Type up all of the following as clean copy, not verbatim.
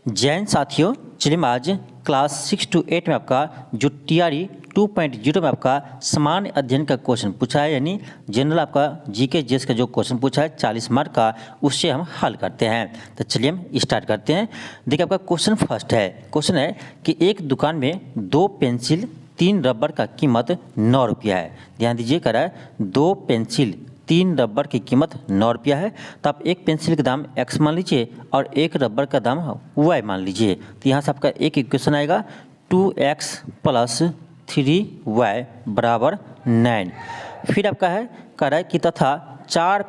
जैन साथियों, चलिए हम आज क्लास 6 to 8 में आपका जो TRE 2.0 में आपका सामान्य अध्ययन का क्वेश्चन पूछा है, यानी जनरल आपका जीके जीएस का जो क्वेश्चन पूछा है 40 मार्क का, उससे हम हल करते हैं। तो चलिए हम स्टार्ट करते हैं। देखिए आपका क्वेश्चन फर्स्ट है। क्वेश्चन है कि एक दुकान में 2 पेंसिल 3 रबर का कीमत 9 रुपया है। ध्यान दीजिए, कह रहा है 2 पेंसिल 3 रबर की कीमत 9 रुपया है। तो आप एक पेंसिल का दाम x मान लीजिए और एक रबर का दाम y मान लीजिए। तो यहाँ से आपका एक इक्वेशन आएगा 2x + 3y बराबर 9। फिर आपका है, कह रहा है कि तथा 4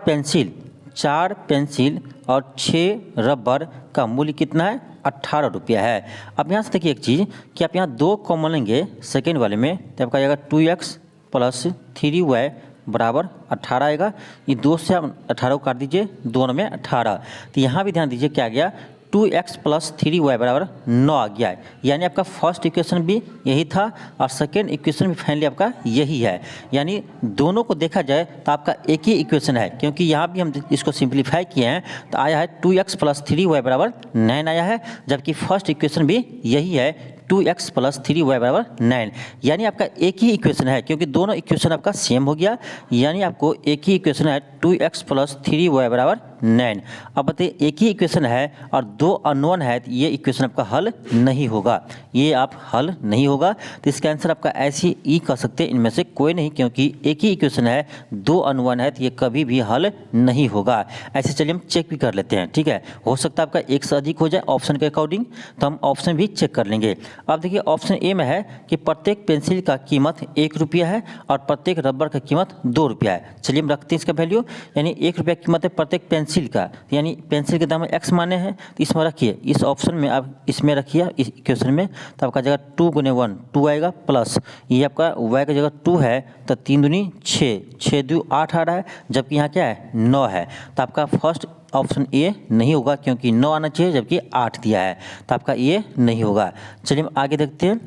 पेंसिल और 6 रबर का मूल्य कितना है, 18 रुपया है। अब यहाँ से देखिए एक चीज़ कि आप यहाँ 2 कॉमन लेंगे सेकेंड वाले में, तो आपका आएगा 2x + 3y बराबर 18 आएगा। ये 2 से आप 18 को काट दीजिए, दोनों में 18। तो यहाँ भी ध्यान दीजिए क्या आ गया, 2x + 3y बराबर 9 आ गया है। यानी आपका फर्स्ट इक्वेशन भी यही था और सेकेंड इक्वेशन भी फाइनली आपका यही है। यानी दोनों को देखा जाए तो आपका एक ही इक्वेशन है, क्योंकि यहाँ भी हम इसको सिंप्लीफाई किए हैं तो आया है 2x + 3y बराबर 9 आया है, जबकि फर्स्ट इक्वेशन भी यही है 2x + 3y बराबर 9। यानी आपका एक ही इक्वेशन है, क्योंकि दोनों इक्वेशन आपका सेम हो गया। यानी आपको एक ही इक्वेशन है 2x + 3y बराबर 9। अब बताइए एक ही इक्वेशन है और 2 अननोन है, तो ये इक्वेशन आपका हल नहीं होगा, ये आप हल नहीं होगा। तो इसका आंसर आपका ऐसी ई कर सकते हैं, इनमें से कोई नहीं, क्योंकि एक ही इक्वेशन है 2 अननोन है, तो ये कभी भी हल नहीं होगा। ऐसे चलिए हम चेक भी कर लेते हैं, ठीक है। हो सकता है आपका एक से अधिक हो जाए ऑप्शन के अकॉर्डिंग, तो हम ऑप्शन भी चेक कर लेंगे। अब देखिए ऑप्शन ए में है कि प्रत्येक पेंसिल का कीमत 1 रुपया है और प्रत्येक रबर का कीमत 2 रुपया है। चलिए हम रखते हैं इसका वैल्यू, यानी 1 रुपया कीमत है प्रत्येक पेंसिल का, यानी पेंसिल के दाम में x माने हैं, तो इसमें रखिए, इस ऑप्शन में आप इसमें रखिए, इस इक्वेशन में। तो आपका जगह 2 × 1 2 आएगा, प्लस ये आपका y की जगह 2 है तो 3 दूनी 6, 6 2 8 आ रहा है, जबकि यहाँ क्या है 9 है। तो आपका फर्स्ट ऑप्शन ए नहीं होगा, क्योंकि 9 आना चाहिए जबकि 8 दिया है, तो आपका ये नहीं होगा। चलिए हम आगे देखते हैं।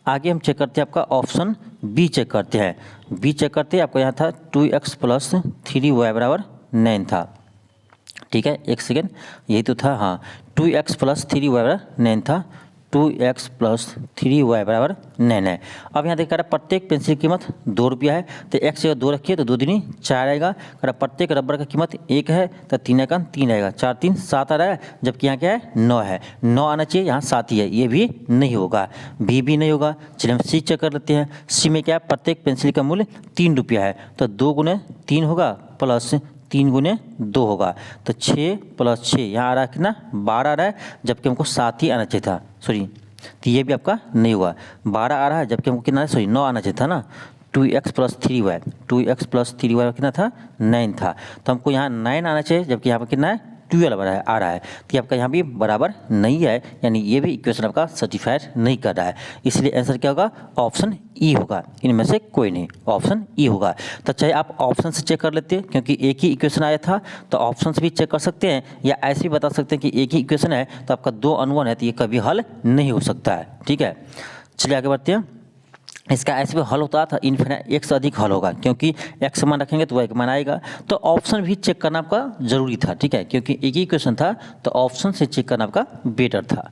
आगे हम चेक करते हैं, आपका ऑप्शन बी चेक करते हैं। बी चेक करते हैं, आपका यहाँ था 2x + 3y बराबर 9 था, ठीक है। एक सेकेंड, यही तो था, हाँ 2x + 3y बराबर 9 था, 2x + 3y बराबर 9 है। अब यहाँ देखा रहा प्रत्येक पेंसिल की कीमत 2 रुपया है, तो x जगह 2 रखिए तो 2 दूनी 4 आएगा। कह प्रत्येक रबर का कीमत 1 है तो 3 का 3 आएगा, 4 3 7 आ रहा है, जबकि यहाँ क्या है 9 है, 9 आना चाहिए, यहाँ 7 ही है, ये भी नहीं होगा, बी भी नहीं होगा। चलिए हम सी चेक कर लेते हैं। सी में क्या है, प्रत्येक पेंसिल का मूल्य 3 रुपया है, तो 2 × 3 होगा प्लस 3 × 2 होगा, तो 6 + 6 यहाँ आ रहा है कितना 12 आ रहा है, जबकि हमको 7 ही आना चाहिए था, सॉरी, तो ये भी आपका नहीं हुआ, 12 आ रहा है, जबकि हमको कितना है, सॉरी 9 आना चाहिए था ना। 2x + 3y, 2x + 3y कितना था 9 था, तो हमको यहाँ 9 आना चाहिए, जबकि यहाँ पर कितना है 12 आ रहा है, तो आपका यहाँ भी बराबर नहीं है, यानी ये भी इक्वेशन आपका सर्टिफाइड नहीं कर रहा है। इसलिए आंसर क्या होगा, ऑप्शन ई होगा, इनमें से कोई नहीं, ऑप्शन ई होगा। तो चाहे आप ऑप्शन से चेक कर लेते हैं, क्योंकि एक ही इक्वेशन आया था, तो ऑप्शन से भी चेक कर सकते हैं, या ऐसे भी बता सकते हैं कि एक ही इक्वेशन है तो आपका 2 अननोन है, तो ये कभी हल नहीं हो सकता है, ठीक है। चलिए आगे बढ़ते हैं। इसका ऐसे भी हल होता था इनफिनिट, एक से अधिक हल होगा, क्योंकि x मान रखेंगे तो y मान आएगा। तो ऑप्शन भी चेक करना आपका जरूरी था, ठीक है, क्योंकि एक ही क्वेश्चन था, तो ऑप्शन से चेक करना आपका बेटर था।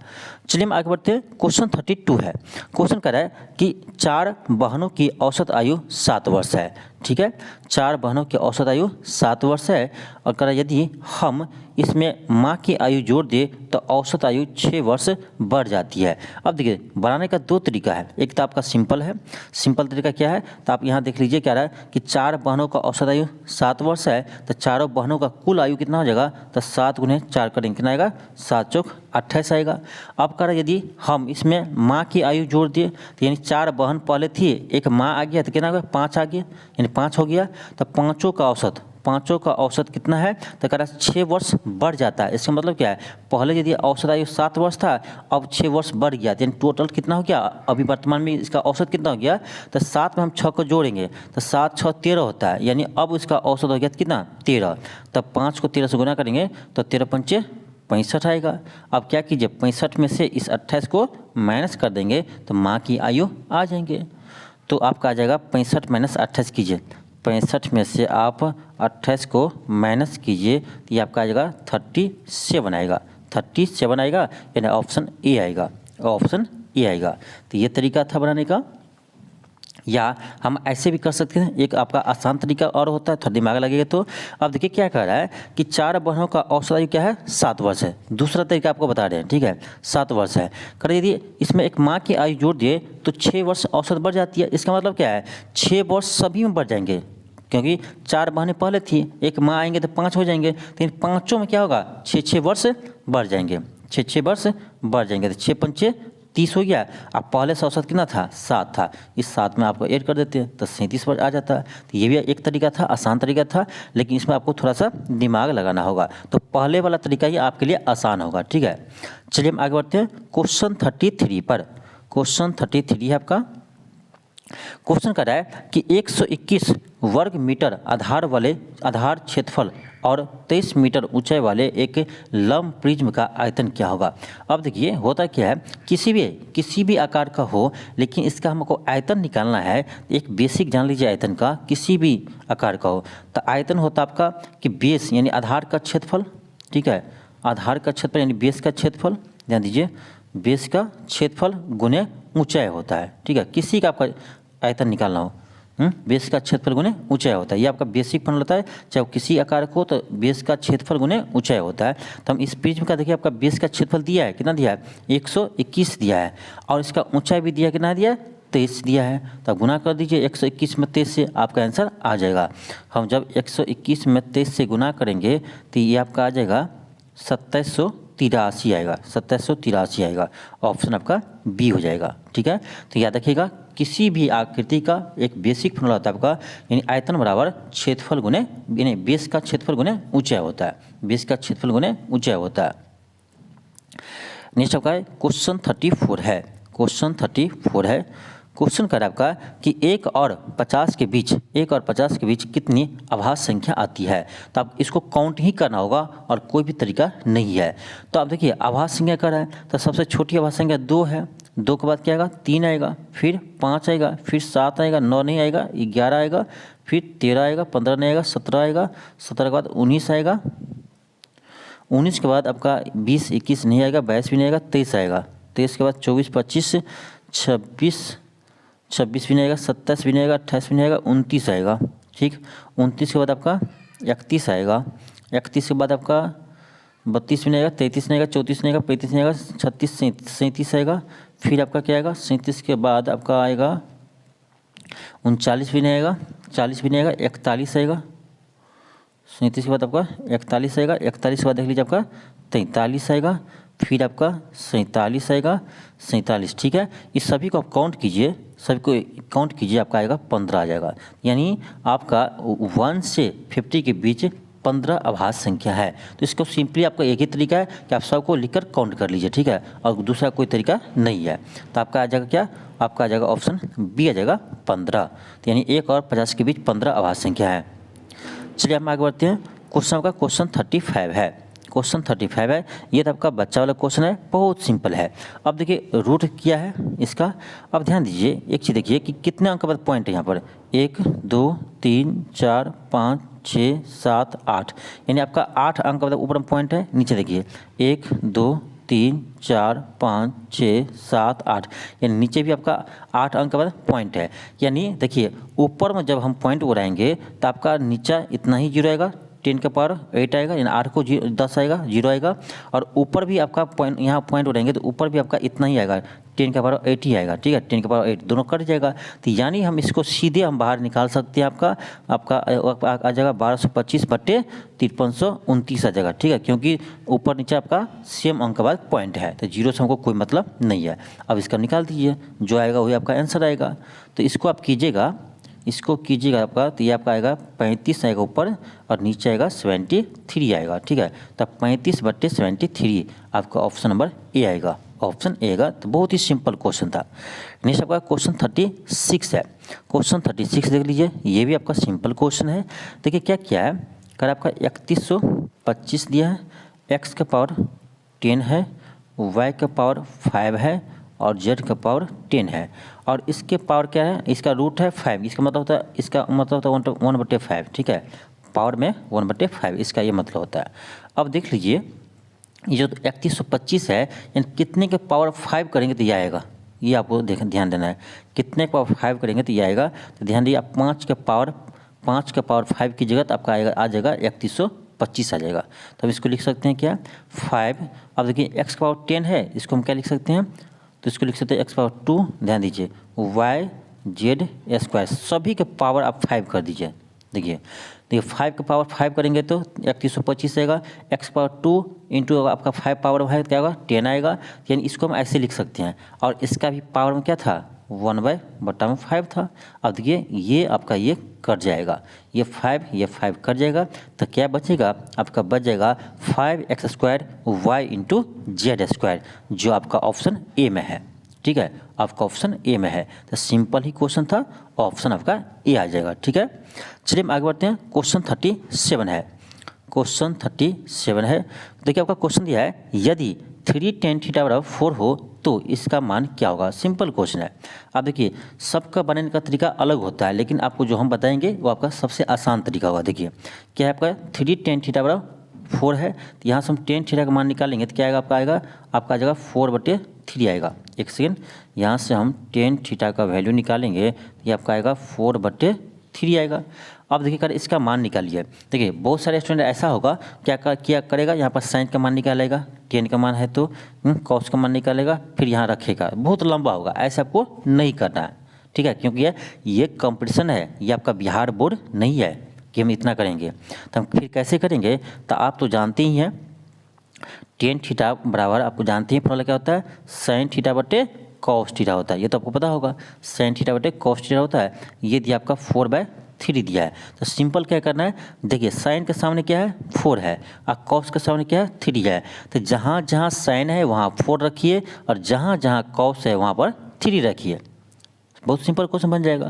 चलिए हम आगे बढ़ते हैं। क्वेश्चन 32 है। क्वेश्चन कह रहा है कि 4 बहनों की औसत आयु 7 वर्ष है, ठीक है। 4 बहनों की औसत आयु 7 वर्ष है, और कह रहा है यदि हम इसमें माँ की आयु जोड़ दे तो औसत आयु 6 वर्ष बढ़ जाती है। अब देखिए बढ़ाने का 2 तरीका है, एक तो आपका सिंपल है। सिंपल तरीका क्या है, तो आप यहाँ देख लीजिए, क्या रहा है कि 4 बहनों का औसत आयु 7 वर्ष है, तो चारों बहनों का कुल आयु कितना हो जाएगा, तो 7 × 4 करेंगे कितना आएगा, 7 चौक 28 आएगा। अब कह रहा है यदि हम इसमें माँ की आयु जोड़ दिए, तो यानी 4 बहन पहले थी, एक माँ आ गया, तो कितना आ गया 5 आ गया, यानी 5 हो गया, तो पाँचों का औसत कितना है, तो कह रहा है 6 वर्ष बढ़ जाता है। इसका मतलब क्या है, पहले यदि औसत आयु 7 वर्ष था, अब 6 वर्ष बढ़ गया, यानी टोटल कितना हो गया, अभी वर्तमान में इसका औसत कितना हो गया, तो 7 में हम 6 को जोड़ेंगे तो 7 6 13 होता है, यानी अब इसका औसत हो गया कितना 13। तब 5 को 13 से गुना करेंगे तो 13 पंचे 65 आएगा। अब क्या कीजिए, 65 में से इस 28 को माइनस कर देंगे तो माँ की आयु आ जाएंगे, तो आपका आ जाएगा 65 - 28 कीजिए, 65 में से आप 28 को माइनस कीजिए तो ये आपका आ जाएगा 37 आएगा, 37 आएगा, यानी ऑप्शन ए आएगा, ऑप्शन ए आएगा। तो ये तरीका था बनाने का। या हम ऐसे भी कर सकते हैं, एक आपका आसान तरीका और होता है, थोड़ा दिमाग लगेगा तो। अब देखिए क्या कह रहा है कि 4 बहनों का औसत आयु क्या है, 7 वर्ष है। दूसरा तरीका आपको बता रहे हैं, ठीक है, 7 वर्ष है। कर यदि इसमें एक माँ की आयु जोड़ दिए तो 6 वर्ष औसत बढ़ जाती है। इसका मतलब क्या है, 6 वर्ष सभी में बढ़ जाएंगे, क्योंकि 4 बहनें पहले थी, एक माँ आएंगे तो 5 हो जाएंगे, तो इन पाँचों में क्या होगा, 6 वर्ष बढ़ जाएंगे, 6 वर्ष बढ़ जाएंगे। तो 6 पंचे 30 हो गया। अब पहले से औसत कितना था, 7 था, इस 7 में आपको ऐड कर देते हैं तो 37 वर्ष आ जाता है। तो ये भी एक तरीका था, आसान तरीका था, लेकिन इसमें आपको थोड़ा सा दिमाग लगाना होगा। तो पहले वाला तरीका ही आपके लिए आसान होगा, ठीक है। चलिए हम आगे बढ़ते हैं क्वेश्चन 33 पर। क्वेश्चन 33 है आपका। क्वेश्चन कर रहा है कि 121 वर्ग मीटर आधार क्षेत्रफल और 23 मीटर ऊंचाई वाले एक लंब प्रिज्म का आयतन क्या होगा। अब देखिए होता क्या है, किसी भी आकार का हो, लेकिन इसका हमको आयतन निकालना है। एक बेसिक जान लीजिए आयतन का, किसी भी आकार का हो तो आयतन होता आपका कि बेस यानी आधार का क्षेत्रफल, ठीक है, आधार का क्षेत्रफल यानी बेस का क्षेत्रफल, ध्यान दीजिए, बेस का क्षेत्रफल गुने ऊंचाई होता है, ठीक है। किसी का आपका आयतन निकालना हो, बेस का क्षेत्रफल गुने ऊंचाई होता है, ये आपका बेसिक फॉर्मूला होता है। चाहे वो किसी आकार को तो बेस का क्षेत्रफल गुने ऊंचाई होता है। तो हम इस प्रिज्म का देखिए, आपका बेस का क्षेत्रफल दिया है, कितना दिया है, 121 दिया है, और इसका ऊंचाई भी दिया, कितना दिया है, 23 दिया है। तो आप गुना कर दीजिए 121 में 23 से, आपका आंसर आ जाएगा। हम जब 121 में 23 से गुना करेंगे तो ये आपका आ जाएगा 2783 आएगा, 2783 आएगा। ऑप्शन आपका बी हो जाएगा, ठीक है। तो याद रखिएगा, किसी भी आकृति का एक बेसिक फॉर्मूला होता है आपका, यानी आयतन बराबर क्षेत्रफल गुने, यानी बेस का क्षेत्रफल गुने ऊंचाई होता है, बेस का क्षेत्रफल गुने ऊंचाई होता है। नेक्स्ट आपका क्वेश्चन 34 है। क्वेश्चन 34 है। क्वेश्चन कर आपका कि 1 और 50 के बीच कितनी अभाज्य संख्या आती है। तो आप इसको काउंट ही करना होगा और कोई भी तरीका नहीं है। तो आप देखिए अभाज्य संख्या कर रहा है, तो सबसे छोटी अभाज्य संख्या 2 है, 2 के बाद क्या आएगा, 3 आएगा, फिर 5 आएगा, फिर 7 आएगा, 9 नहीं आएगा, 11 आएगा, फिर 13 आएगा, 15 नहीं आएगा, 17 आएगा, 17 के बाद 19 आएगा, 19 के बाद आपका 20, 21 नहीं आएगा, 22 भी नहीं आएगा, 23 आएगा, 23 के बाद 24, 25, 26 भी नहीं आएगा, 27 भी नहीं आएगा, 28 भी नहीं आएगा, 29 आएगा, ठीक। 29 के बाद आपका 31 आएगा, 31 के बाद आपका 32 भी नहीं आएगा, 33 नहीं आएगा, 34 नहीं आएगा, 35 नहीं आएगा, 36, 37 आएगा, फिर आपका क्या आएगा, 37 के बाद आपका आएगा 39 भी नहीं आएगा, 40 भी नहीं आएगा, 41 आएगा, 37 के बाद आपका 41 आएगा, 41 के बाद देख लीजिए आपका 43 आएगा, फिर आपका 47 आएगा, 47, ठीक है। इस सभी को आप काउंट कीजिए, सभी को काउंट कीजिए, आपका आएगा 15 आ जाएगा। यानी आपका 1 से 50 के बीच 15 अभाज्य संख्या है। तो इसको सिंपली आपका एक ही तरीका है कि आप सबको लिखकर काउंट कर लीजिए, ठीक है, और दूसरा कोई तरीका नहीं है। तो आपका आ जाएगा क्या, आपका आ जाएगा ऑप्शन बी आ जाएगा 15। तो यानी 1 और 50 के बीच 15 अभाज्य संख्या है। चलिए हम आगे बढ़ते हैं। क्वेश्चन आपका क्वेश्चन 35 है। क्वेश्चन 35 है, ये तो आपका बच्चा वाला क्वेश्चन है, बहुत सिंपल है। अब देखिए रूट क्या है इसका। अब ध्यान दीजिए एक चीज़, देखिए कि कितने अंक का पॉइंट है यहाँ पर, 1 2 3 4 5 6 7 8, यानी आपका 8 अंक का ऊपर में पॉइंट है। नीचे देखिए 1 2 3 4 5 6 7 8, यानी नीचे भी आपका 8 अंक का पॉइंट है। यानी देखिए ऊपर में जब हम पॉइंट उड़ाएंगे तो आपका नीचा इतना ही जीरो आएगा, 10 का पावर 8 आएगा, यानी 8 को 10 आएगा, 0 आएगा, और ऊपर भी आपका पॉइंट, यहाँ पॉइंट उड़ाएंगे तो ऊपर भी आपका इतना ही आएगा, 10 का पावर 8 ही आएगा, ठीक है, 10 का पावर 8 दोनों कट जाएगा। तो यानी हम इसको सीधे हम बाहर निकाल सकते हैं, आपका आ जाएगा 1225 बट्टे 5329 आ जाएगा, ठीक है, क्योंकि ऊपर नीचे आपका सेम अंक का पॉइंट है, तो जीरो से हमको कोई मतलब नहीं है। अब इसका निकाल दीजिए, जो आएगा वही आपका आंसर आएगा। तो इसको आप कीजिएगा, इसको कीजिएगा आपका, तो ये आपका आएगा 35 आएगा ऊपर, और नीचे आएगा 73 आएगा, ठीक है। तो 35 बट्टे 73 आपका ऑप्शन नंबर ए आएगा, ऑप्शन ए आएगा। तो बहुत ही सिंपल क्वेश्चन था। नेक्स्ट आपका क्वेश्चन 36 है। क्वेश्चन 36 देख लीजिए, ये भी आपका सिंपल क्वेश्चन है। देखिए क्या क्या है, कर आपका 3125 दिया है, एक्स का पावर 10 है, वाई का पावर 5 है, और जेड का पावर 10 है, और इसके पावर क्या है, इसका रूट है 5, इसका मतलब होता है, इसका मतलब होता है 1/5, ठीक है, पावर में 1/5, इसका ये मतलब होता है। अब देख लीजिए ये जो 3125 है, यानी कितने के पावर 5 करेंगे तो ये आएगा, ये आपको ध्यान देना है। कितने के पावर 5 करेंगे तो ये आएगा, तो ध्यान दीजिए आप 5 के पावर 5 की जगह तो आपका आएगा, आ जाएगा 3125 आ जाएगा। तो अब इसको लिख सकते हैं क्या 5। अब देखिए x का पावर 10 है, इसको हम क्या लिख सकते हैं, तो इसको लिख सकते हैं x पावर 2। ध्यान दीजिए y z स्क्वायर सभी के पावर आप 5 कर दीजिए। देखिए 5 के पावर 5 करेंगे तो 3125 आएगा, x पावर 2 इंटू आपका 5 पावर है क्या होगा 10 आएगा। यानी इसको हम ऐसे लिख सकते हैं, और इसका भी पावर में क्या था 1/5 था। अब देखिए ये आपका ये कट जाएगा, ये 5 कट जाएगा, तो क्या बचेगा आपका, बच जाएगा 5x² y into Z square, जो आपका ऑप्शन ए में है। ठीक है, आपका ऑप्शन ए में है, तो सिंपल ही क्वेश्चन था, ऑप्शन आपका ए आ जाएगा। ठीक है, चलिए हम आगे बढ़ते हैं। क्वेश्चन 37 है, क्वेश्चन 37 है। देखिए आपका क्वेश्चन दिया है, यदि 3 tan θ 4 हो तो इसका मान क्या होगा। सिंपल क्वेश्चन है। आप देखिए सबका बनाने का तरीका अलग होता है, लेकिन आपको जो हम बताएंगे वो आपका सबसे आसान तरीका होगा। देखिए क्या है आपका 3 tan θ 4 है, तो यहाँ से हम tan θ का मान निकालेंगे तो क्या आएगा आपका, आपका आ जाएगा 4/3 आएगा। एक सेकेंड, यहाँ से हम tan θ का वैल्यू निकालेंगे तो ये आपका आएगा 4/3 आएगा। अब देखिए कर इसका मान निकालिए। देखिए बहुत सारे स्टूडेंट ऐसा होगा क्या करेगा, यहाँ पर साइन का मान निकालेगा, tan का मान है तो cos का मान निकालेगा, फिर यहाँ रखेगा, बहुत लंबा होगा। ऐसा आपको नहीं करना है। ठीक है, क्योंकि ये कंपटीशन है, ये आपका बिहार बोर्ड नहीं है कि हम इतना करेंगे। तो हम फिर कैसे करेंगे, तो आप तो जानते ही हैं tan θ बराबर, आपको जानते हैं फॉर्मूला क्या होता है, sin θ cos θ होता है। ये तो आपको पता होगा, sin θ cos θ होता है। ये दिया आपका 4/3 दिया है। तो सिंपल क्या करना है, देखिए साइन के सामने क्या है 4 है, और cos के सामने क्या है 3 है। तो जहाँ जहाँ साइन है वहाँ 4 रखिए, और जहाँ जहाँ cos है वहाँ पर 3 रखिए। बहुत सिंपल क्वेश्चन बन जाएगा,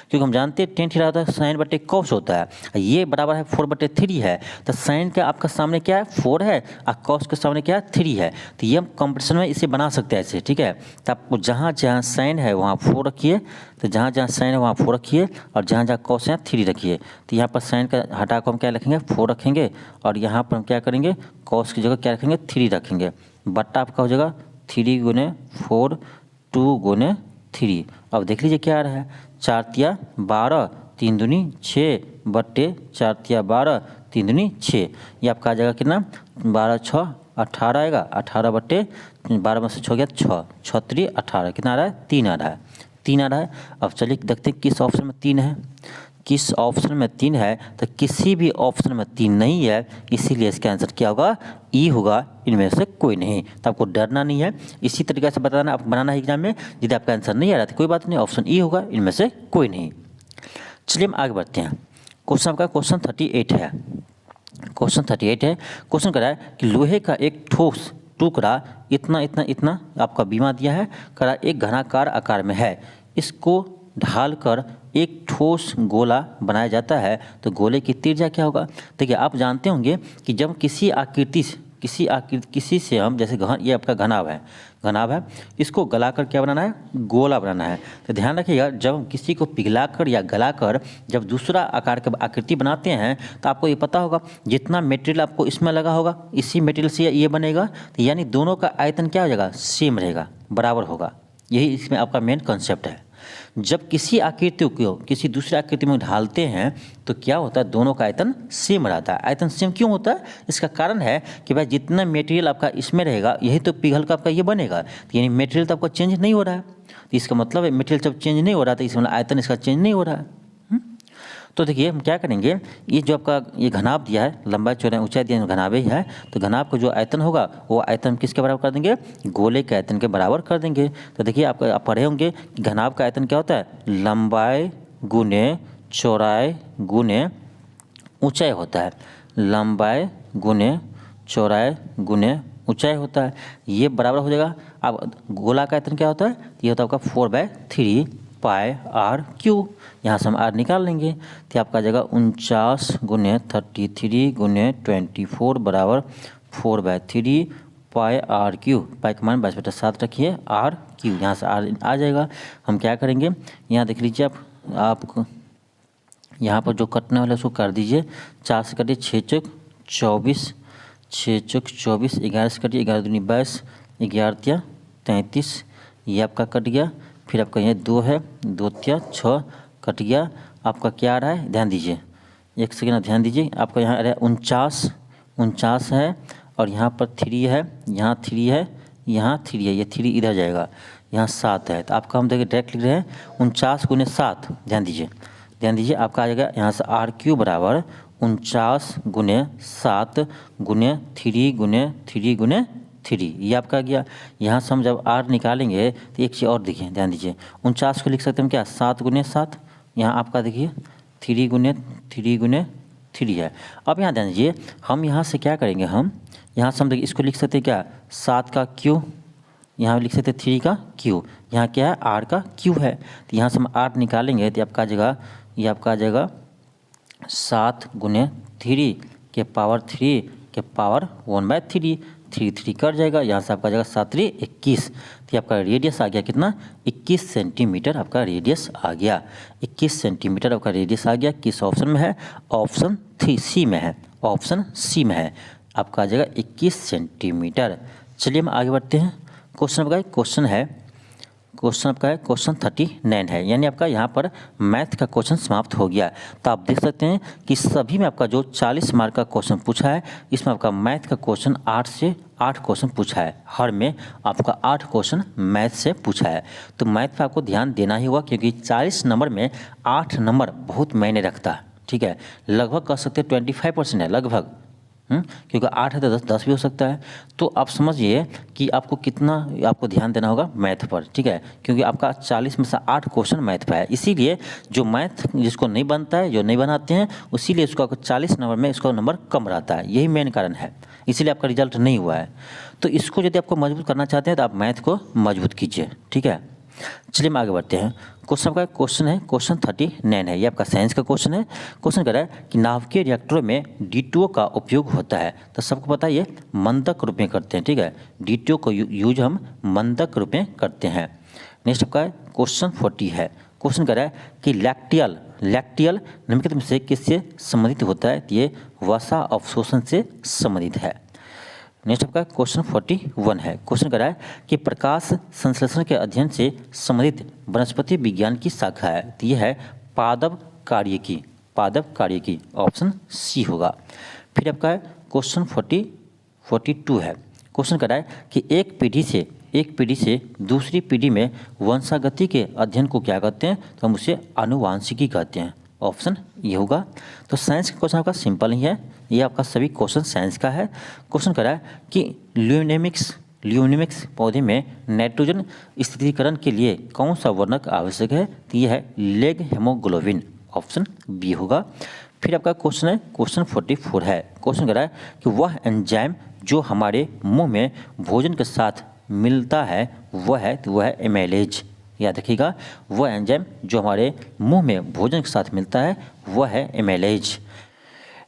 क्योंकि हम जानते हैं tan θ होता है sin/cos होता है, ये बराबर है 4/3 है। तो साइन का आपका सामने क्या है 4 है, और cos के सामने क्या है 3 है। तो ये हम कंपटीशन में इसे बना सकते हैं ऐसे। ठीक है, तो आपको जहाँ जहाँ साइन है वहाँ 4 रखिए, तो जहाँ जहाँ साइन है वहाँ 4 रखिए, और जहाँ जहाँ cos है 3 रखिए। तो यहाँ पर साइन का हटा को हम क्या रखेंगे 4 रखेंगे, और यहाँ पर हम क्या करेंगे cos की जगह क्या रखेंगे 3 रखेंगे, बट्टा आपका हो जाएगा 3 गुने 4 2 गुने 3। अब देख लीजिए क्या आ रहा है, 4 तिया 12 3 दूनी 6 बट्टे 4 तिया 12 3 दूनी 6। ये आपका आ जाएगा कितना 12 6 18 आएगा, 18/12 में से 6 गया 6 6 3 18, कितना आ रहा है 3 आ रहा है, 3 आ रहा है। अब चलिए देखते हैं किस ऑप्शन में 3 है, किस ऑप्शन में 3 है। तो किसी भी ऑप्शन में 3 नहीं है, इसीलिए इसका आंसर क्या होगा ई होगा, इनमें से कोई नहीं। तो आपको डरना नहीं है, इसी तरीके से बताना, आपको बनाना है एग्जाम में। यदि आपका आंसर नहीं आ रहा तो कोई बात नहीं, ऑप्शन ई होगा, इनमें से कोई नहीं। चलिए हम आगे बढ़ते हैं। क्वेश्चन आपका क्वेश्चन 38 है, क्वेश्चन 38 है। क्वेश्चन कह रहा है कि लोहे का एक ठोस टुकड़ा इतना इतना इतना आपका बीमा दिया है, कह रहा एक घनाकार आकार में है, इसको ढालकर एक ठोस गोला बनाया जाता है, तो गोले की त्रिज्या क्या होगा। देखिए आप जानते होंगे कि जब किसी से हम जैसे ये आपका घनाभ है, इसको गलाकर क्या बनाना है गोला बनाना है। तो ध्यान रखिएगा, जब हम किसी को पिघलाकर या गलाकर जब दूसरा आकार की आकृति बनाते हैं, तो आपको ये पता होगा जितना मटेरियल आपको इसमें लगा होगा इसी मटेरियल से ये बनेगा, तो यानी दोनों का आयतन क्या हो जाएगा सेम रहेगा, बराबर होगा। यही इसमें आपका मेन कॉन्सेप्ट है। जब किसी आकृति को किसी दूसरी आकृति में ढालते हैं तो क्या होता है, दोनों का आयतन सेम रहता है। आयतन सेम क्यों होता है, इसका कारण है कि भाई जितना मटेरियल आपका इसमें रहेगा यही तो पिघल का आपका ये बनेगा, तो यानी मटेरियल तो आपका चेंज नहीं हो रहा है। तो इसका मतलब है मटेरियल जब चेंज नहीं हो रहा तो इसमें आयतन इसका चेंज नहीं हो रहा है। तो देखिए हम क्या करेंगे, ये जो आपका ये घनाभ दिया है, लंबाई चौड़ाई ऊंचाई दिया घनाभ ही है, तो घनाभ का जो आयतन होगा वो आयतन किसके बराबर कर देंगे, गोले के आयतन के बराबर कर देंगे। तो देखिए आप पढ़े होंगे कि घनाभ का आयतन क्या होता है, लंबाई गुने चौड़ाई गुने ऊंचाई होता है, लंबाई गुने चौड़ाई गुने ऊंचाई होता है, ये बराबर हो जाएगा। अब गोला का आयतन क्या होता है, ये होता है आपका 4/3 पाई आर क्यू, यहाँ से हम आर निकाल लेंगे, तो आपका आ जाएगा 49 गुने 33 गुने 24 बराबर 4/3 पाई आर क्यू। पाई का मान 22/7 रखिए, आर क्यू, यहाँ से आर आ जाएगा। हम क्या करेंगे, यहाँ देख लीजिए आप यहाँ पर जो कटने वाला उसको कर दीजिए, 4 से कटिए 6 चौक 24, 6 चौक 24, 11 से कटिए, 11 दूनी 22, 11 तिया 33, ये आपका कट गया। फिर आपका ये 2 है, 2 तिया 6 कट गया। आपका क्या आ रहा है, ध्यान दीजिए, एक सेकेंड ध्यान दीजिए। आपका यहाँ आ रहा है 49 है, और यहाँ पर 3 है, यहाँ 3 है, यहाँ 3 है, ये 3 इधर जाएगा, यहाँ 7 है। तो आपका हम देखिए डायरेक्ट लिख रहे हैं 49 गुने 7। ध्यान दीजिए आपका आ जाएगा यहाँ से RQ बराबर 49 गुने 7 गुने 3 गुने 3 गुने 3, ये आपका गया। यहाँ से हम जब R निकालेंगे तो एक चीज़ और देखिए, ध्यान दीजिए, 49 को लिख सकते हैं हम क्या, 7 गुने 7, यहाँ आपका देखिए 3 गुने 3 है। अब यहाँ ध्यान दीजिए, हम यहाँ से क्या करेंगे, हम यहाँ से हम देखिए इसको लिख सकते हैं क्या, 7 का Q, यहाँ लिख सकते हैं 3 का Q, यहाँ क्या है, R का Q है। तो यहाँ से हम R निकालेंगे तो आपका आ जाएगा, ये आपका आ जाएगा 7 गुने 3 के पावर 3 के पावर 1/3, 3 कट जाएगा, यहाँ से आपका आ जाएगा 7 3 21। तो आपका रेडियस आ गया कितना, 21 सेंटीमीटर आपका रेडियस आ गया। 21 सेंटीमीटर आपका रेडियस आ गया। किस ऑप्शन में है, ऑप्शन सी में है, ऑप्शन सी में है, आपका आ जाएगा 21 सेंटीमीटर। चलिए हम आगे बढ़ते हैं। क्वेश्चन आपका क्वेश्चन 39 है, यानी आपका यहाँ पर मैथ का क्वेश्चन समाप्त हो गया। तो आप देख सकते हैं कि सभी में आपका जो 40 मार्क का क्वेश्चन पूछा है, इसमें आपका मैथ का क्वेश्चन 8 से 8 क्वेश्चन पूछा है। हर में आपका 8 क्वेश्चन मैथ से पूछा है। तो मैथ पे आपको ध्यान देना ही होगा, क्योंकि 40 नंबर में 8 नंबर बहुत मायने रखता है। ठीक है, लगभग कह सकते हैं 25% है लगभग, क्योंकि 8 है तो 10 भी हो सकता है। तो आप समझिए कि आपको कितना आपको ध्यान देना होगा मैथ पर। ठीक है, क्योंकि आपका 40 में से 8 क्वेश्चन मैथ पर है। इसीलिए जो मैथ जिसको नहीं बनता है, जो नहीं बनाते हैं, उसीलिए इसको 40 नंबर में इसका नंबर कम रहता है। यही मेन कारण है, इसीलिए आपका रिजल्ट नहीं हुआ है। तो इसको यदि आपको मजबूत करना चाहते हैं तो आप मैथ को मजबूत कीजिए। ठीक है, चलिए हम आगे बढ़ते हैं। क्वेश्चन का क्वेश्चन है क्वेश्चन 39 है, ये आपका साइंस का क्वेश्चन है। क्वेश्चन कह रहा है कि नाभिकीय रिएक्टरों में D2O का उपयोग होता है। तो सबको पता है ये मंदक रूप में करते हैं। ठीक है, D2O को यूज हम मंदक रूप में करते हैं। नेक्स्ट आपका क्वेश्चन 40 है। क्वेश्चन कह रहा है कि लैक्टियल निम्नलिखित में से किससे संबंधित होता है। तो ये वसा अवशोषण से संबंधित है। नेक्स्ट आपका क्वेश्चन 41 है। क्वेश्चन कह रहा है कि प्रकाश संश्लेषण के अध्ययन से संबंधित वनस्पति विज्ञान की शाखा है। तो यह है पादप कार्यकी, ऑप्शन सी होगा। फिर आपका क्वेश्चन 42 है। क्वेश्चन कह रहा है कि एक पीढ़ी से दूसरी पीढ़ी में वंशागति के अध्ययन को क्या कहते हैं। तो हम उसे आनुवांशिकी कहते हैं, ऑप्शन ये होगा। तो साइंस का क्वेश्चन आपका सिंपल ही है, ये आपका सभी क्वेश्चन साइंस का है। क्वेश्चन कह रहा है कि ल्यूमिनिमिक्स पौधे में नाइट्रोजन स्थिरीकरण के लिए कौन सा वर्णक आवश्यक है। तो ये है लेग हेमोग्लोबिन, ऑप्शन बी होगा। फिर आपका क्वेश्चन है क्वेश्चन 44 है। क्वेश्चन कह रहा है कि वह एंजाइम जो हमारे मुंह में भोजन के साथ मिलता है वह है एमाइलेज। याद रखिएगा, वह एंजाइम जो हमारे मुंह में भोजन के साथ मिलता है वह है एमाइलेज।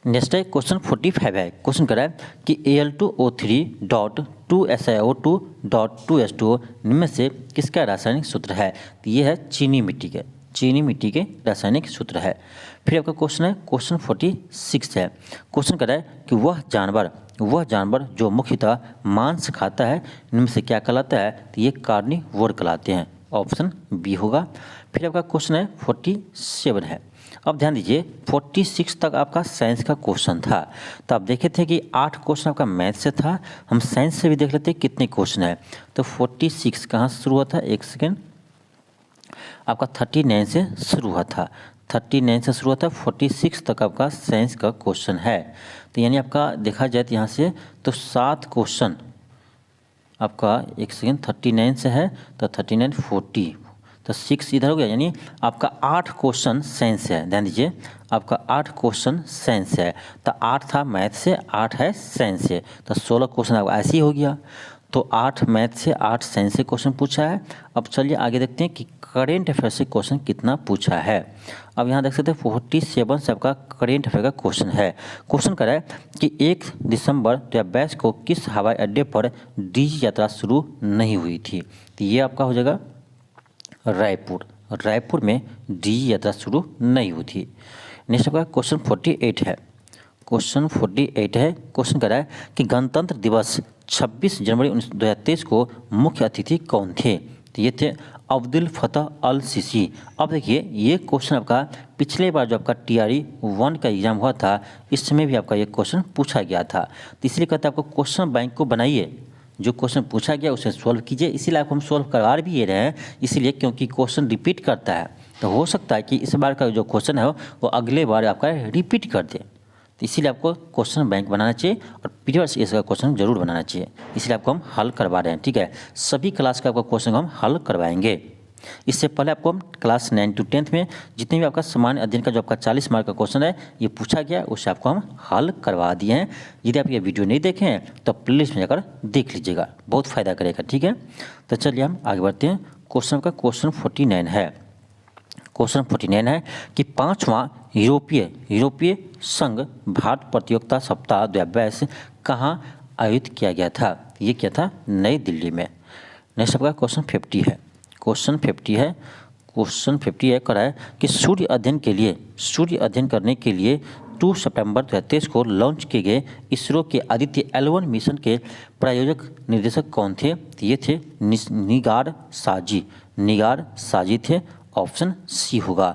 नेक्स्ट है क्वेश्चन 45 है। क्वेश्चन कर रहा है कि Al2O3.2SiO2.2H2O इनमें से किसका रासायनिक सूत्र है। तो ये है चीनी मिट्टी के रासायनिक सूत्र है। फिर आपका क्वेश्चन है क्वेश्चन 46 है। क्वेश्चन कर रहा है कि वह जानवर जो मुख्यतः मांस खाता है इनमें से क्या कहलाता है। तो ये कार्निवोर कहलाते हैं, ऑप्शन बी होगा। फिर आपका क्वेश्चन है 47 है। अब ध्यान दीजिए 46 तक आपका साइंस का क्वेश्चन था। तो आप देखे थे कि 8 क्वेश्चन आपका मैथ से था। हम साइंस से भी देख लेते हैं कितने क्वेश्चन है। तो 46 कहाँ से शुरू हुआ था, एक सेकेंड, आपका 39 से शुरू हुआ था। 39 से शुरू हुआ था, 46 तक आपका साइंस का क्वेश्चन है। तो यानी आपका देखा जाए तो यहाँ से तो 7 क्वेश्चन आपका, एक सेकेंड, 39 से है तो 39 40 तो 6 इधर हो गया, यानी आपका 8 क्वेश्चन साइंस है। ध्यान दीजिए आपका 8 क्वेश्चन साइंस है। तो 8 था मैथ से, 8 है साइंस से, तो 16 क्वेश्चन आपका ऐसे ही हो गया। तो 8 मैथ से 8 साइंस से क्वेश्चन पूछा है। अब चलिए आगे देखते हैं कि करेंट अफेयर से क्वेश्चन कितना पूछा है। अब यहाँ देख सकते हैं 47 से आपका करेंट अफेयर का क्वेश्चन है। क्वेश्चन कर रहा है कि 1 दिसंबर 2022 को किस हवाई अड्डे पर डीजी यात्रा शुरू नहीं हुई थी। तो ये आपका हो जाएगा रायपुर में डीजी यात्रा शुरू नहीं हुई थी। नेक्स्ट आपका क्वेश्चन 48 है। क्वेश्चन 48 है। क्वेश्चन कह रहा है कि गणतंत्र दिवस 26 जनवरी 2023 को मुख्य अतिथि कौन थे? तो ये थे अब्दुल फतह अल सीसी। अब देखिए ये क्वेश्चन आपका पिछले बार जो आपका TRE 1 का एग्जाम हुआ था इसमें भी आपका ये क्वेश्चन पूछा गया था। तो इसलिए कहते हैं आपको क्वेश्चन बैंक को बनाइए, जो क्वेश्चन पूछा गया उसे सॉल्व कीजिए। इसीलिए आपको हम सॉल्व करवा भी ये रहे हैं, इसीलिए क्योंकि क्वेश्चन रिपीट करता है, तो हो सकता है कि इस बार का जो क्वेश्चन है वो अगले बार आपका रिपीट कर दे। तो इसीलिए आपको क्वेश्चन बैंक बनाना चाहिए और प्रीवियस ईयर का क्वेश्चन जरूर बनाना चाहिए, इसलिए आपको हम हल करवा रहे हैं। ठीक है, सभी क्लास का आपका क्वेश्चन हम हल करवाएंगे। इससे पहले आपको हम क्लास 9 to 10 में जितने भी आपका सामान्य अध्ययन का जो आपका 40 मार्क का क्वेश्चन है ये पूछा गया, उसे आपको हम हल करवा दिए हैं। यदि आप ये वीडियो नहीं देखें हैं तो प्लेलिस्ट में जाकर देख लीजिएगा, बहुत फ़ायदा करेगा। ठीक है, तो चलिए हम आगे बढ़ते हैं। क्वेश्चन का क्वेश्चन 49 है। क्वेश्चन 49 है कि 5वां यूरोपीय संघ भारत प्रतियोगिता सप्ताह 2022 कहाँ आयोजित किया गया था? ये क्या था? नई दिल्ली में। नेक्स्ट आपका क्वेश्चन 50 है। क्वेश्चन 50 है। क्वेश्चन 50 करा है कि सूर्य अध्ययन करने के लिए 2 सितंबर 2023 को लॉन्च किए गए इसरो के आदित्य L1 मिशन के प्रायोजक निर्देशक कौन थे? ये थे निगार साजी थे। ऑप्शन सी होगा।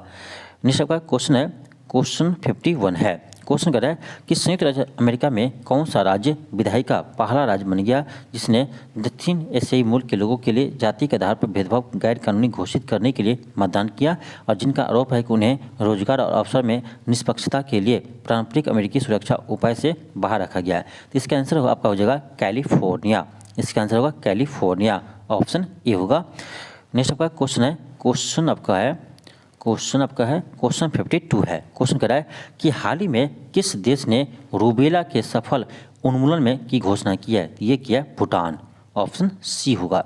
नेक्स्ट आपका क्वेश्चन है क्वेश्चन 51 है। क्वेश्चन कर रहा है कि संयुक्त राज्य अमेरिका में कौन सा राज्य विधायी का पहला राज्य बन गया जिसने दक्षिण एशियाई मूल के लोगों के लिए जाति के आधार पर भेदभाव गैर कानूनी घोषित करने के लिए मतदान किया और जिनका आरोप है कि उन्हें रोजगार और अवसर में निष्पक्षता के लिए पारंपरिक अमेरिकी सुरक्षा उपाय से बाहर रखा गया है? तो इसका आंसर आपका हो जाएगा कैलिफोर्निया। इसका आंसर होगा कैलिफोर्निया, ऑप्शन ए होगा। नेक्स्ट आपका क्वेश्चन है क्वेश्चन 52 है। क्वेश्चन कह रहा है कि हाल ही में किस देश ने रूबेला के सफल उन्मूलन में की घोषणा की है? ये किया है भूटान, ऑप्शन सी होगा।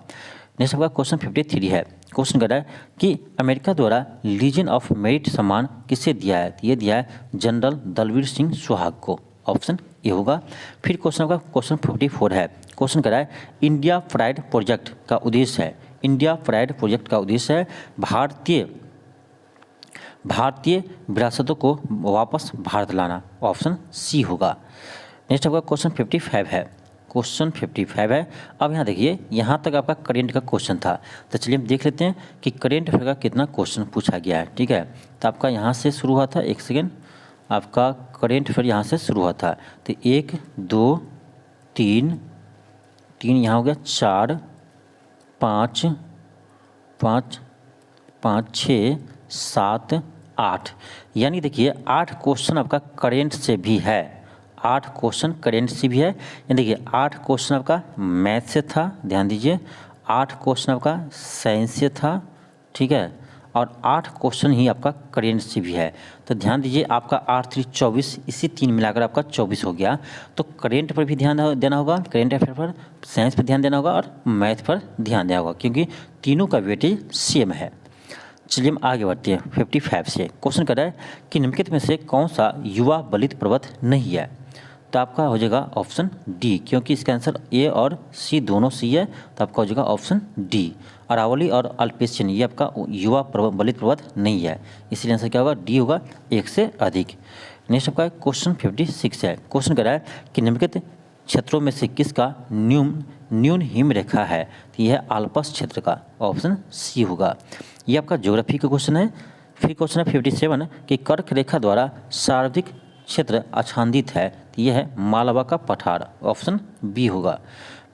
नेक्स्ट आपका क्वेश्चन 53 है। क्वेश्चन कह रहा है कि अमेरिका द्वारा लीजन ऑफ मेरिट सम्मान किसे दिया है? ये दिया है जनरल दलवीर सिंह सुहाग को, ऑप्शन ए होगा। फिर क्वेश्चन आपका क्वेश्चन 54 है। क्वेश्चन कह रहा है इंडिया प्राइड प्रोजेक्ट का उद्देश्य है भारतीय विरासतों को वापस भारत लाना, ऑप्शन सी होगा। नेक्स्ट आपका क्वेश्चन 55 है। क्वेश्चन 55 है। अब यहाँ देखिए, यहाँ तक आपका करेंट का क्वेश्चन था, तो चलिए हम देख लेते हैं कि करेंट अफेयर का कितना क्वेश्चन पूछा गया है। ठीक है, तो आपका यहाँ से शुरू हुआ था, एक सेकेंड, आपका करेंट अफेयर यहाँ से शुरू हुआ था, तो 1 2 3 यहाँ हो गया, 4 5 6 7 8, यानी देखिए 8 क्वेश्चन आपका करेंट से भी है। 8 क्वेश्चन करेंट से भी है, यानी देखिए 8 क्वेश्चन आपका मैथ से था, ध्यान दीजिए, 8 क्वेश्चन आपका साइंस से था, ठीक है, और 8 क्वेश्चन ही आपका करेंट से भी है। तो ध्यान दीजिए, आपका 8 3 24, इसी 3 मिलाकर आपका 24 हो गया। तो करेंट पर भी ध्यान देना होगा, करेंट अफेयर पर, साइंस पर ध्यान देना होगा और मैथ पर ध्यान देना होगा, क्योंकि तीनों का वेटेज सेम है। चलिए हम आगे बढ़ते हैं 55 से। क्वेश्चन कर रहा है कि निम्नलिखित में से कौन सा युवा बलित पर्वत नहीं है? तो आपका हो जाएगा ऑप्शन डी, क्योंकि इसका आंसर ए और सी दोनों सी है, तो आपका हो जाएगा ऑप्शन डी। अरावली और अल्पेशियन ये आपका युवा बलित पर्वत नहीं है, इसलिए आंसर क्या होगा? डी होगा, एक से अधिक। नेक्स्ट आपका क्वेश्चन 56 है। क्वेश्चन कर रहा है कि निम्नलिखित क्षेत्रों में से किसका न्यून हिम रेखा है? तो यह है आल्प्स क्षेत्र का, ऑप्शन सी होगा। ये आपका ज्योग्राफी का क्वेश्चन है। फिर क्वेश्चन है 57 कि कर्क रेखा द्वारा सर्वाधिक क्षेत्र आच्छादित है, तो यह है मालवा का पठार, ऑप्शन बी होगा।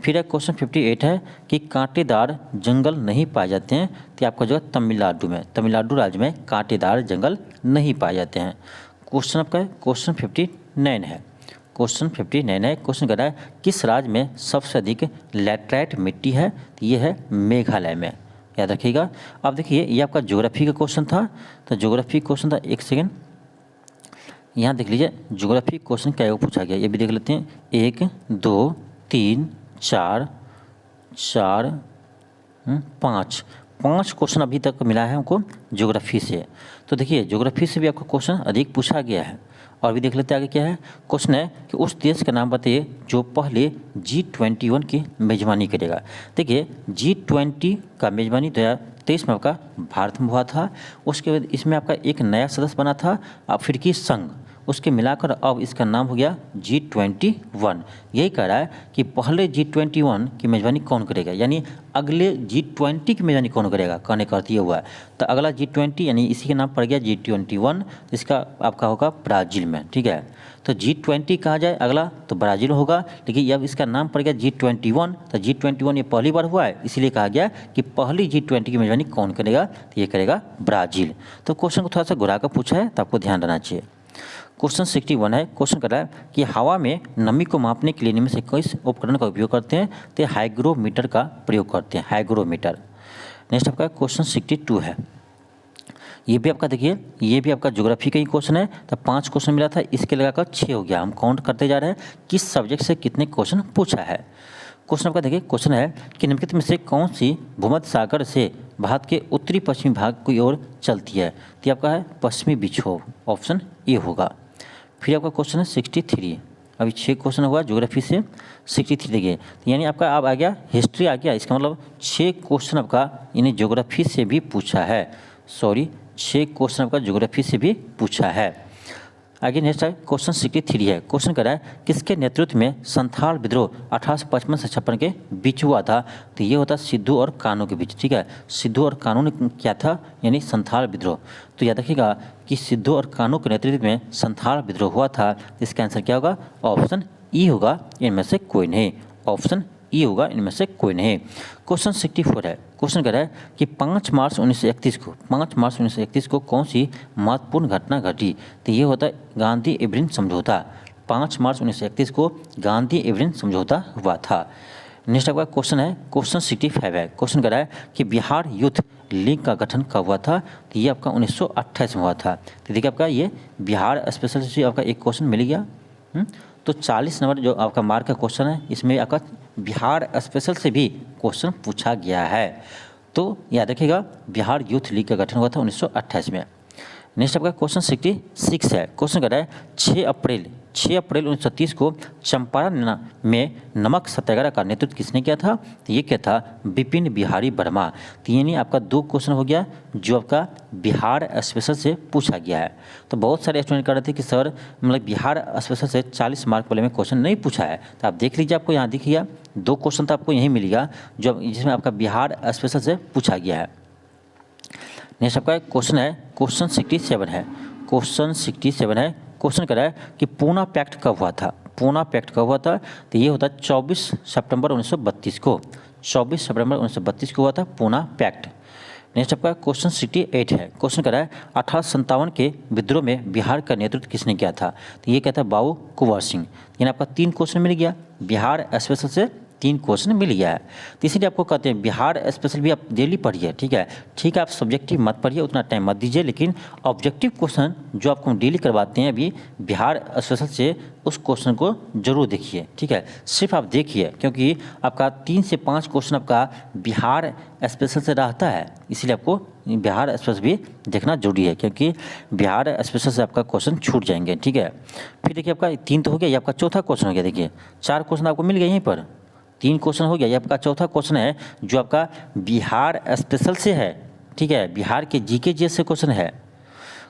फिर एक क्वेश्चन 58 है कि कांटेदार जंगल नहीं पाए जाते हैं, तो आपका जो है तमिलनाडु राज्य में कांटेदार जंगल नहीं पाए जाते हैं। क्वेश्चन आपका क्वेश्चन 59 है। क्वेश्चन 59 है। क्वेश्चन कर रहा है किस राज्य में सबसे अधिक लैटराइट मिट्टी है? तो ये है मेघालय में, याद रखिएगा। अब देखिए, ये आपका ज्योग्राफी का क्वेश्चन था, तो ज्योग्राफी क्वेश्चन था, एक सेकेंड, यहाँ देख लीजिए ज्योग्राफी क्वेश्चन क्या पूछा गया, ये भी देख लेते हैं। 1 2 3 4 5 क्वेश्चन अभी तक मिला है हमको ज्योग्राफी से। तो देखिए, ज्योग्राफी से भी आपका क्वेश्चन अधिक पूछा गया है। और भी देख लेते हैं आगे क्या है। क्वेश्चन है कि उस देश का नाम बताइए जो पहले G21 की मेजबानी करेगा। देखिए, G20 का मेजबानी 2023 में आपका भारत में हुआ था। उसके बाद इसमें आपका एक नया सदस्य बना था अफ्रीकी संघ, उसके मिलाकर अब इसका नाम हो गया G21। यही कह रहा है कि पहले G21 की मेज़बानी कौन करेगा, यानी अगले G20 की मेज़बानी कौन करेगा, कहने का अर्थ ये हुआ है। तो अगला G20 यानी इसी के नाम पड़ गया G21, इसका आपका होगा ब्राज़ील में, ठीक है। तो G20 कहा जाए अगला तो ब्राज़ील होगा, लेकिन अब इसका नाम पड़ गया G21। तो G21 ये पहली बार हुआ है, इसीलिए कहा गया कि पहली G20 की मेज़बानी कौन करेगा, तो ये करेगा ब्राज़ील। तो क्वेश्चन को थोड़ा सा घुरा कर पूछा है, तो आपको ध्यान रहना चाहिए। क्वेश्चन 61 है। क्वेश्चन कर रहा है कि हवा में नमी को मापने के लिए इनमें से किस उपकरण का उपयोग करते हैं, तो हाइग्रोमीटर का प्रयोग करते हैं, हाइग्रोमीटर। नेक्स्ट आपका क्वेश्चन 62 है। ये भी आपका देखिए, ये भी आपका ज्योग्राफी का ही क्वेश्चन है। तो 5 क्वेश्चन मिला था, इसके लगाकर 6 हो गया। हम काउंट करते जा रहे हैं किस सब्जेक्ट से कितने क्वेश्चन पूछा है। क्वेश्चन आपका देखिए, क्वेश्चन है कि निम्नलिखित में से कौन सी भूमध्य सागर से भारत के उत्तरी पश्चिमी भाग की ओर चलती है, तो आपका है पश्चिमी विक्षोभ, ऑप्शन ए होगा। फिर आपका क्वेश्चन है 63। अभी 6 क्वेश्चन हुआ ज्योग्राफी से, 63 देखिए, यानी आपका अब आ गया हिस्ट्री आ गया। इसका मतलब 6 क्वेश्चन आपका यानी ज्योग्राफी से भी पूछा है, 6 क्वेश्चन आपका ज्योग्राफी से भी पूछा है। आगे नेक्स्ट है क्वेश्चन 63 है। क्वेश्चन कर रहा है किसके नेतृत्व में संथाल विद्रोह 1855 से 56 के बीच हुआ था, तो ये होता सिद्धू और कानू के बीच, ठीक है। सिद्धू और कानू ने क्या था, यानी संथाल विद्रोह। तो याद रखिएगा कि सिद्धू और कानू के नेतृत्व में संथाल विद्रोह हुआ था। इसका आंसर क्या होगा, ऑप्शन ई होगा, इनमें से कोई नहीं, ऑप्शन ई होगा, इनमें से कोई नहीं। क्वेश्चन 64 है। क्वेश्चन कह रहा है कि 5 मार्च 1931 को कौन सी महत्वपूर्ण घटना घटी, तो ये होता है गांधी इरविन समझौता। 5 मार्च 1931 को गांधी इरविन समझौता हुआ था। नेक्स्ट आपका क्वेश्चन है क्वेश्चन 65 है। क्वेश्चन कह रहा है कि बिहार यूथ लीग का गठन कब हुआ था, तो ये आपका 1928 में हुआ था। तो देखिए आपका ये बिहार स्पेशल से आपका एक क्वेश्चन मिल गया। तो 40 नंबर जो आपका मार्क का क्वेश्चन है, इसमें आपका बिहार स्पेशल से भी क्वेश्चन पूछा गया है। तो याद रखिएगा बिहार यूथ लीग का गठन हुआ था 1928 में। नेक्स्ट आपका क्वेश्चन 66 है। क्वेश्चन कर रहा है 6 अप्रैल 1930 को चंपारण में नमक सत्याग्रह का नेतृत्व किसने किया था, तो ये क्या था, विपिन बिहारी वर्मा। तो यानी आपका 2 क्वेश्चन हो गया जो आपका बिहार स्पेशल से पूछा गया है। तो बहुत सारे स्टूडेंट कह रहे थे कि सर मतलब बिहार स्पेशल से 40 मार्क वाले में क्वेश्चन नहीं पूछा है। तो आप देख लीजिए, आपको यहाँ दिखिएगा 2 क्वेश्चन तो आपको यहीं मिलेगा जो जिसमें आपका बिहार स्पेशल से पूछा गया है। नेक्स्ट आपका क्वेश्चन है क्वेश्चन 67 है। क्वेश्चन 67 है। क्वेश्चन कर रहा है कि पूना पैक्ट कब हुआ था, पूना पैक्ट कब हुआ था, तो ये होता है 24 सितंबर 1932 को, 24 सितंबर 1932 को हुआ था पूना पैक्ट। नेक्स्ट आपका क्वेश्चन 68 है। क्वेश्चन कर रहा है 1857 के विद्रोह में बिहार का नेतृत्व किसने किया था, तो ये क्या था, बाबू कुंवर सिंह। यानी आपका 3 क्वेश्चन मिल गया, बिहार स्पेशल से 3 क्वेश्चन मिल गया है। तो इसीलिए आपको कहते हैं बिहार स्पेशल भी आप डेली पढ़िए, ठीक है। ठीक है, आप सब्जेक्टिव मत पढ़िए, उतना टाइम मत दीजिए, लेकिन ऑब्जेक्टिव क्वेश्चन जो आपको डेली करवाते हैं अभी बिहार स्पेशल से, उस क्वेश्चन को जरूर देखिए, ठीक है। सिर्फ आप देखिए, क्योंकि आपका 3 से 5 क्वेश्चन आपका बिहार स्पेशल से रहता है, इसीलिए आपको बिहार स्पेशल भी देखना जरूरी है, क्योंकि बिहार स्पेशल से आपका क्वेश्चन छूट जाएंगे, ठीक है। फिर देखिए आपका 3 तो हो गया, ये आपका चौथा क्वेश्चन हो गया। देखिए 4 क्वेश्चन आपको मिल गया यहीं पर, 3 क्वेश्चन हो गया। ये आपका चौथा क्वेश्चन है जो आपका बिहार स्पेशल से है, ठीक है। बिहार के जीके जीएस से क्वेश्चन है।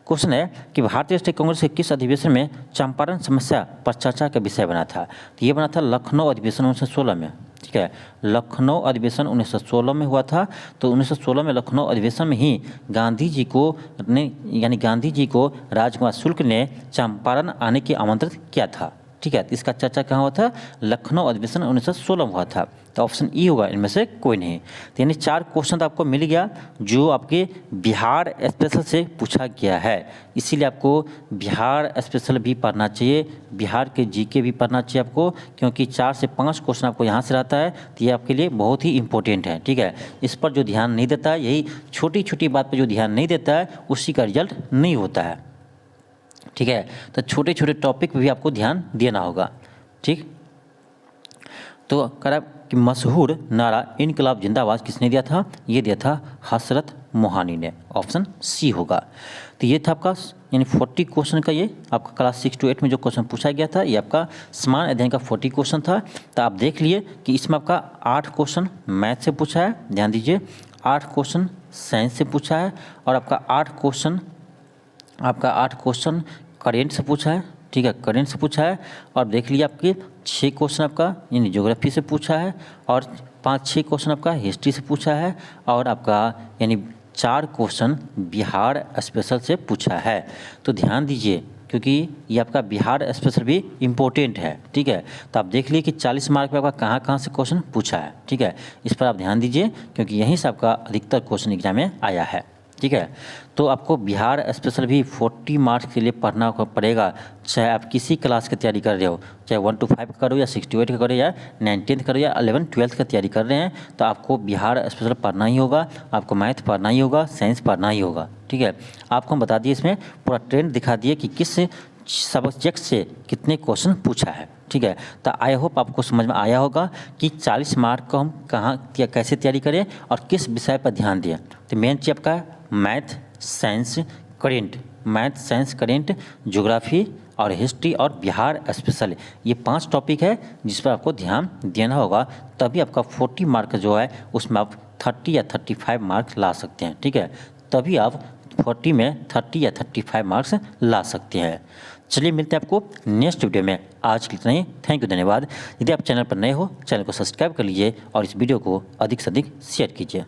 क्वेश्चन है कि भारतीय राष्ट्रीय कांग्रेस के किस अधिवेशन में चंपारण समस्या पर चर्चा का विषय बना था, तो ये बना था लखनऊ अधिवेशन 1916 में, ठीक है। लखनऊ अधिवेशन 1916 में हुआ था। तो 1916 में लखनऊ अधिवेशन में ही गांधी जी को राजकुमार शुक्ल ने चंपारण आने की आमंत्रित किया था, ठीक है। इसका चर्चा कहाँ हुआ था, लखनऊ अधिवेशन 1916 में हुआ था। तो ऑप्शन ई होगा, इनमें से कोई नहीं। तो यानी 4 क्वेश्चन तो आपको मिल गया जो आपके बिहार स्पेशल से पूछा गया है। इसीलिए आपको बिहार स्पेशल भी पढ़ना चाहिए, बिहार के जीके भी पढ़ना चाहिए आपको, क्योंकि 4 से 5 क्वेश्चन आपको यहाँ से रहता है। तो ये आपके लिए बहुत ही इंपॉर्टेंट है, ठीक है। इस पर जो ध्यान नहीं देता है, यही छोटी छोटी बात पर जो ध्यान नहीं देता है, उसी का रिजल्ट नहीं होता है, ठीक है। तो छोटे छोटे टॉपिक पे भी आपको ध्यान देना होगा, ठीक। तो कह कि मशहूर नारा इनकलाब जिंदाबाद किसने दिया था, ये दिया था हसरत मोहानी ने, ऑप्शन सी होगा। तो ये था आपका यानी 40 क्वेश्चन का, ये आपका क्लास 6 to 8 में जो क्वेश्चन पूछा गया था, ये आपका समान अध्ययन का 40 क्वेश्चन था। तो आप देख लिए कि इसमें आपका 8 क्वेश्चन मैथ से पूछा है, ध्यान दीजिए, 8 क्वेश्चन साइंस से पूछा है, और आपका 8 क्वेश्चन करेंट से पूछा है, ठीक है, करेंट से पूछा है। और देख लीजिए आपके 6 क्वेश्चन आपका यानी ज्योग्राफी से पूछा है और 5-6 क्वेश्चन आपका हिस्ट्री से पूछा है और आपका यानी 4 क्वेश्चन बिहार स्पेशल से पूछा है। तो ध्यान दीजिए क्योंकि ये आपका बिहार स्पेशल भी इम्पोर्टेंट है, ठीक है। तो आप देख लीजिए कि 40 मार्क पे आपका कहाँ कहाँ से क्वेश्चन पूछा है, ठीक है। इस पर आप ध्यान दीजिए क्योंकि यहीं से आपका अधिकतर क्वेश्चन एग्जाम में आया है, ठीक है। तो आपको बिहार स्पेशल भी 40 मार्क्स के लिए पढ़ना पड़ेगा, चाहे आप किसी क्लास की तैयारी कर रहे हो, चाहे 1 to 5 करो या 6 to 8 का करो या 9th करो या 11th-12th का तैयारी कर रहे हैं, तो आपको बिहार स्पेशल पढ़ना ही होगा, आपको मैथ पढ़ना ही होगा, साइंस पढ़ना ही होगा, ठीक है। आपको हम बता दिए इसमें पूरा ट्रेंड दिखा दिए कि किस सब्जेक्ट से कितने क्वेश्चन पूछा है, ठीक है। तो आई होप आपको समझ में आया होगा कि 40 मार्क को हम कहाँ कैसे तैयारी करें और किस विषय पर ध्यान दें। तो मेन चीज आपका math, science, current, math, science, current, geography और हिस्ट्री और बिहार स्पेशल, ये 5 टॉपिक है जिस पर आपको ध्यान देना होगा, तभी आपका 40 मार्क जो है उसमें आप 30 या 35 मार्क्स ला सकते हैं, ठीक है। तभी आप 40 में 30 या 35 मार्क्स ला सकते हैं। चलिए मिलते हैं आपको नेक्स्ट वीडियो में। आज के लिए इतना ही, थैंक यू, धन्यवाद। यदि आप चैनल पर नए हो, चैनल को सब्सक्राइब कर लीजिए और इस वीडियो को अधिक से अधिक शेयर कीजिए।